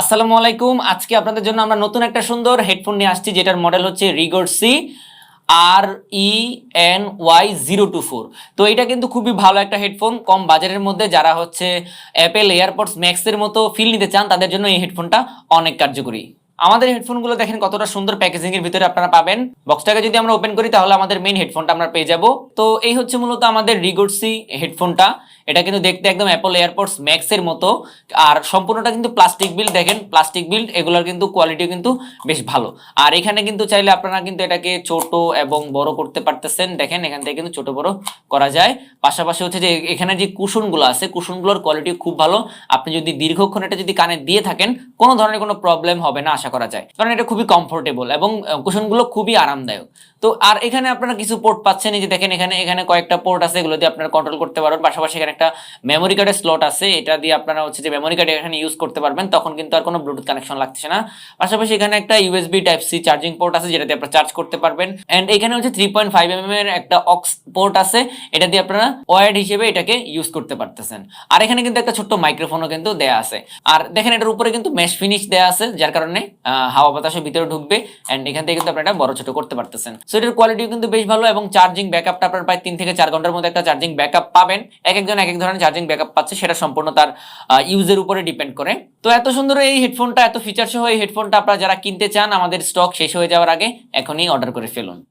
আসসালামু আলাইকুম। আজকে আপনাদের জন্য আমরা নতুন একটা সুন্দর হেডফোন নিয়ে আসছি, যেটার মডেল হচ্ছে রিগোড সি RENY024। তো এটা কিন্তু খুবই ভালো একটা হেডফোন, কম বাজারের মধ্যে। যারা হচ্ছে অ্যাপেল এয়ারপডস ম্যাক্সের মতো ফিল নিতে চান, তাদের জন্য এই হেডফোনটা অনেক কার্যকরী। আমাদের হেডফোনগুলো দেখেন কতটা সুন্দর প্যাকেজিং এর ভিতরে আপনারা পাবেন। বক্সটাকে যদি আমরা ওপেন করি তাহলে আমাদের মেইন হেডফোনটা আমরা পেয়ে যাব। তো এই হচ্ছে মূলত আমাদের রিগোড সি হেডফোনটা। এটা কিন্তু দেখতে একদম অ্যাপল এয়ারপডস ম্যাক্স এর মতো, আর সম্পূর্ণটা কিন্তু প্লাস্টিক বিল্ড। দেখেন প্লাস্টিক বিল্ড, এগুলোর কিন্তু কোয়ালিটিও কিন্তু বেশ ভালো। আর এখানে কিন্তু চাইলে আপনারা কিন্তু এটাকে ছোট এবং বড় করতে পারতেছেন। দেখেন এখান থেকে কিন্তু ছোট বড় করা যায়। পাশাপাশি হচ্ছে যে এখানে যে কুশনগুলো আছে, কুশনগুলোর কোয়ালিটি খুব ভালো। আপনি যদি দীর্ঘক্ষণ এটা যদি কানে দিয়ে থাকেন, কোনো ধরনের কোনো প্রবলেম হবে না আশা করা যায়, কারণ এটা খুবই কমফোর্টেবল এবং কুশনগুলো খুবই আরামদায়ক। তো আর এখানে আপনারা কিছু পোর্ট পাচ্ছেন, এই যে দেখেন এখানে এখানে কয়েকটা পোর্ট আছে, এগুলো দিয়ে আপনারা কন্ট্রোল করতে পারবেন। পাশাপাশি এখানে একটা মেমোরি কার্ডের স্লট আছে, এটা দিয়ে আপনারা হচ্ছে যে মেমোরি কার্ড এখানে ইউজ করতে পারবেন, তখন কিন্তু আর কোনো ব্লুটুথ কানেকশন লাগছে না। পাশাপাশি এখানে একটা USB type C charging port আছে, যেটা দিয়ে আপনারা চার্জ করতে পারবেন। এন্ড এখানে হচ্ছে 3.5 এর একটা অক্স পোর্ট আছে, এটা দিয়ে আপনারা ওয়্যার্ড হিসেবে এটাকে ইউজ করতে পারতেছেন। আর এখানে কিন্তু একটা ছোট্ট মাইক্রোফোনও কিন্তু দেয়া আছে। আর দেখেন এটার উপরে কিন্তু মেশ ফিনিশ দেয়া আছে, যার কারণে হাওয়া বাতাসের ভিতরে ঢুকবে। এন্ড এখান থেকে কিন্তু আপনারা এটা বড় ছোট করতে পারতেছেন। সো এটার কোয়ালিটিও কিন্তু বেশ ভালো, এবং চার্জিং ব্যাকআপটা আপনারা প্রায় 3 থেকে 4 ঘন্টার মধ্যে একটা চার্জিং ব্যাকআপ পাবেন। এক একজন এক এক ধরনের চার্জিং ব্যাকআপ পাচ্ছে, সেটা সম্পূর্ণ তার ইউজের উপরে ডিপেন্ড করে। তো এত সুন্দর এই হেডফোনটা, এত ফিচার সহ এই হেডফোনটা আপনারা যারা কিনতে চান, আমাদের স্টক শেষ হয়ে যাওয়ার আগে এখনই অর্ডার করে ফেলুন।